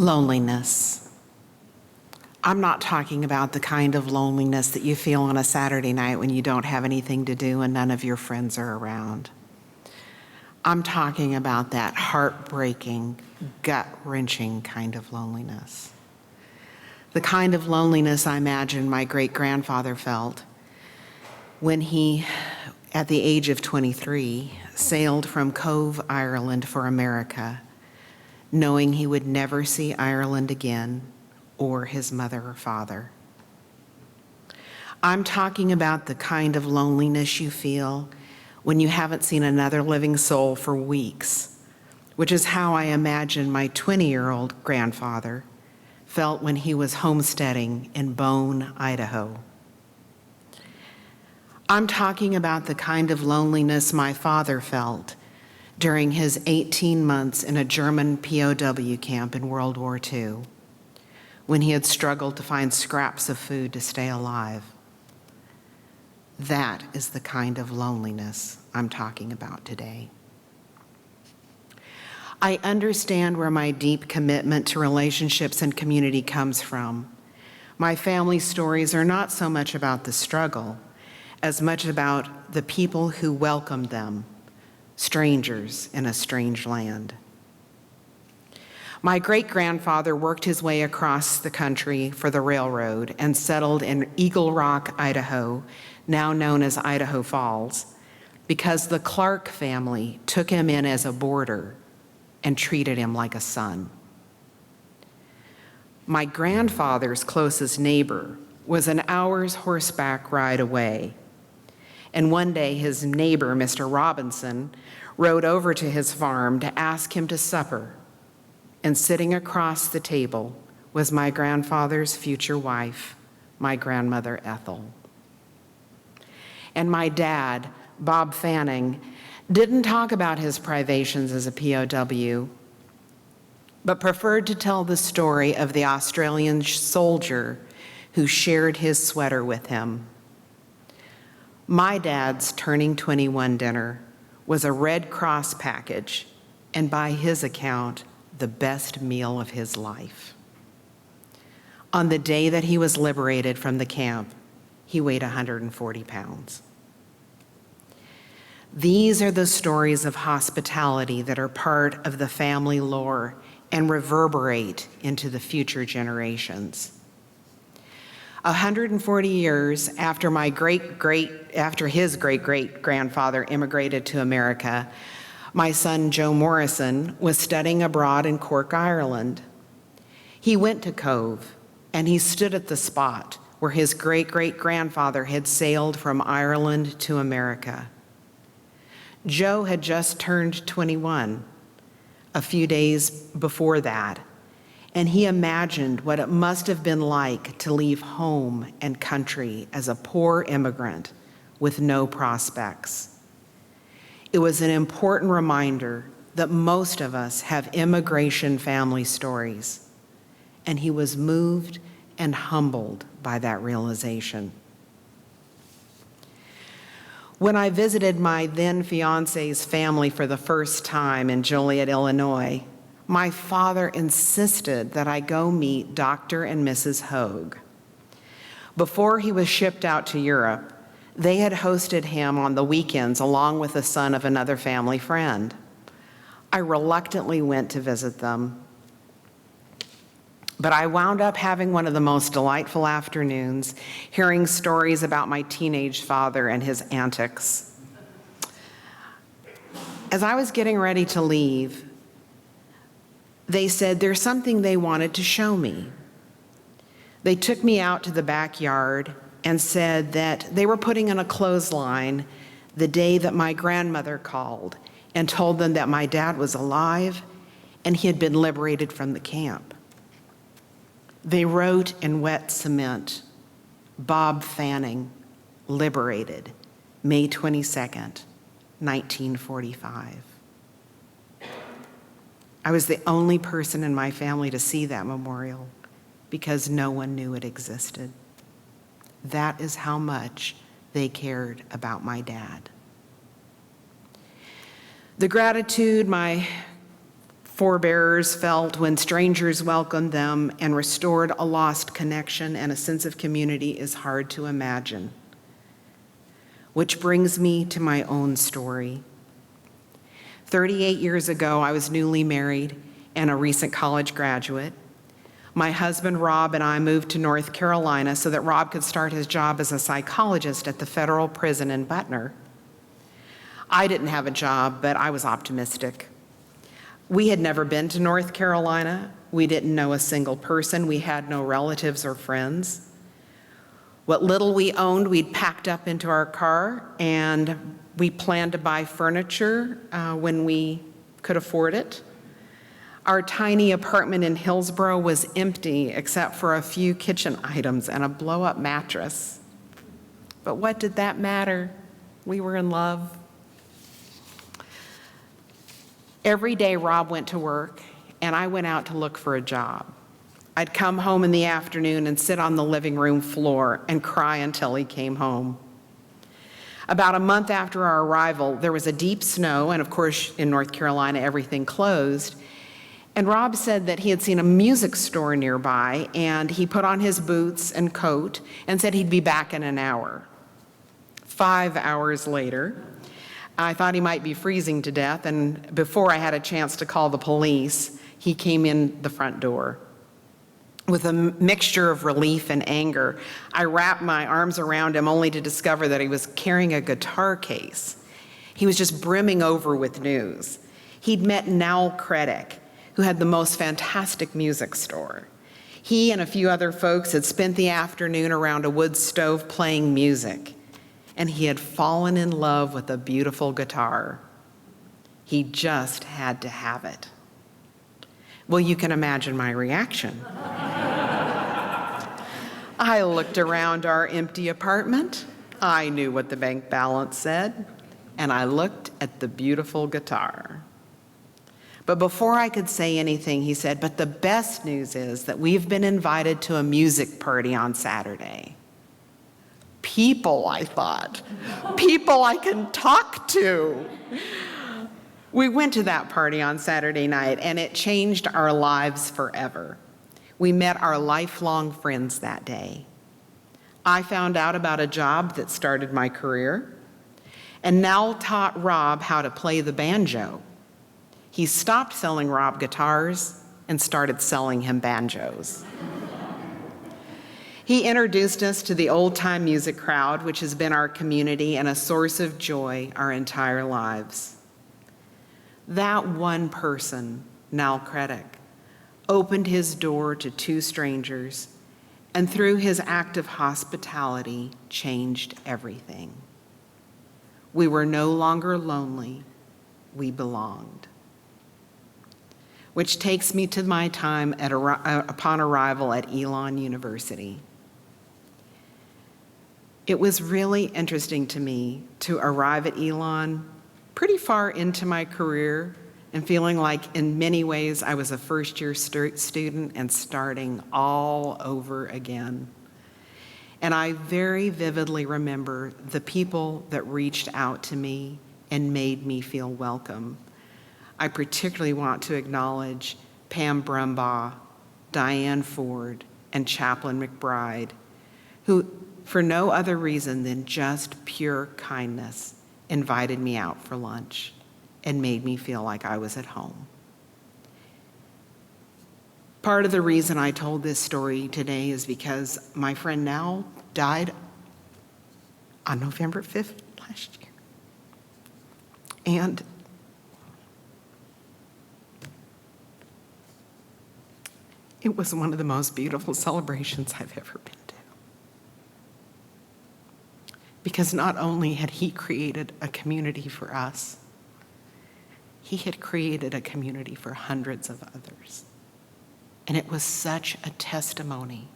Loneliness. I'm not talking about the kind of loneliness that you feel on a Saturday night when you don't have anything to do and none of your friends are around. I'm talking about that heartbreaking, gut-wrenching kind of loneliness. The kind of loneliness I imagine my great-grandfather felt when he, at the age of 23, sailed from Cove, Ireland for America, knowing he would never see Ireland again or his mother or father. I'm talking about the kind of loneliness you feel when you haven't seen another living soul for weeks, which is how I imagine my 20-year-old grandfather felt when he was homesteading in Bone, Idaho. I'm talking about the kind of loneliness my father felt during his 18 months in a German POW camp in World War II, when he had struggled to find scraps of food to stay alive. That is the kind of loneliness I'm talking about today. I understand where my deep commitment to relationships and community comes from. My family stories are not so much about the struggle, as much about the people who welcomed them, strangers in a strange land. My great-grandfather worked his way across the country for the railroad and settled in Eagle Rock, Idaho, now known as Idaho Falls, because the Clark family took him in as a boarder and treated him like a son. My grandfather's closest neighbor was an hour's horseback ride away. And one day his neighbor, Mr. Robinson, rode over to his farm to ask him to supper. And sitting across the table was my grandfather's future wife, my grandmother Ethel. And my dad, Bob Fanning, didn't talk about his privations as a POW, but preferred to tell the story of the Australian soldier who shared his sweater with him. My dad's turning 21 dinner was a Red Cross package, and by his account, the best meal of his life. On the day that he was liberated from the camp, he weighed 140 pounds. These are the stories of hospitality that are part of the family lore and reverberate into the future generations. 140 years after his great-great-grandfather immigrated to America, my son Joe Morrison was studying abroad in Cork, Ireland. He went to Cove, and he stood at the spot where his great-great-grandfather had sailed from Ireland to America. Joe had just turned 21 a few days before that, and he imagined what it must have been like to leave home and country as a poor immigrant with no prospects. It was an important reminder that most of us have immigration family stories, and he was moved and humbled by that realization. When I visited my then fiance's family for the first time in Joliet, Illinois, my father insisted that I go meet Dr. and Mrs. Hogue. Before he was shipped out to Europe, they had hosted him on the weekends along with the son of another family friend. I reluctantly went to visit them, but I wound up having one of the most delightful afternoons, hearing stories about my teenage father and his antics. As I was getting ready to leave, they said there's something they wanted to show me. They took me out to the backyard and said that they were putting in a clothesline the day that my grandmother called and told them that my dad was alive and he had been liberated from the camp. They wrote in wet cement, Bob Fanning, liberated, May 22nd, 1945. I was the only person in my family to see that memorial because no one knew it existed. That is how much they cared about my dad. The gratitude my forebearers felt when strangers welcomed them and restored a lost connection and a sense of community is hard to imagine. Which brings me to my own story. 38 years ago, I was newly married and a recent college graduate. My husband, Rob, and I moved to North Carolina so that Rob could start his job as a psychologist at the federal prison in Butner. I didn't have a job, but I was optimistic. We had never been to North Carolina. We didn't know a single person. We had no relatives or friends. What little we owned, we'd packed up into our car, and we planned to buy furniture when we could afford it. Our tiny apartment in Hillsboro was empty except for a few kitchen items and a blow-up mattress. But what did that matter? We were in love. Every day Rob went to work and I went out to look for a job. I'd come home in the afternoon and sit on the living room floor and cry until he came home. About a month after our arrival, there was a deep snow, and of course in North Carolina everything closed. And Rob said that he had seen a music store nearby, and he put on his boots and coat and said he'd be back in an hour. 5 hours later, I thought he might be freezing to death, and before I had a chance to call the police, he came in the front door. With a mixture of relief and anger, I wrapped my arms around him only to discover that he was carrying a guitar case. He was just brimming over with news. He'd met Nal Creddick, who had the most fantastic music store. He and a few other folks had spent the afternoon around a wood stove playing music, and he had fallen in love with a beautiful guitar. He just had to have it. Well, you can imagine my reaction. I looked around our empty apartment. I knew what the bank balance said, and I looked at the beautiful guitar. But before I could say anything, he said, "But the best news is that we've been invited to a music party on Saturday." People, I thought. People I can talk to. We went to that party on Saturday night, and it changed our lives forever. We met our lifelong friends that day. I found out about a job that started my career, and Nal taught Rob how to play the banjo. He stopped selling Rob guitars and started selling him banjos. He introduced us to the old-time music crowd, which has been our community and a source of joy our entire lives. That one person, Nal Creddick, opened his door to two strangers, and through his act of hospitality, changed everything. We were no longer lonely, we belonged. Which takes me to my time upon arrival at Elon University. It was really interesting to me to arrive at Elon pretty far into my career and feeling like in many ways I was a first-year student and starting all over again. And I very vividly remember the people that reached out to me and made me feel welcome. I particularly want to acknowledge Pam Brumbaugh, Diane Ford, and Chaplain McBride, who, for no other reason than just pure kindness, invited me out for lunch and made me feel like I was at home. Part of the reason I told this story today is because my friend Nal died on November 5th last year. And it was one of the most beautiful celebrations I've ever been to. Because not only had he created a community for us, he had created a community for hundreds of others. And it was such a testimony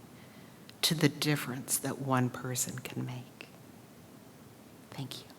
to the difference that one person can make. Thank you.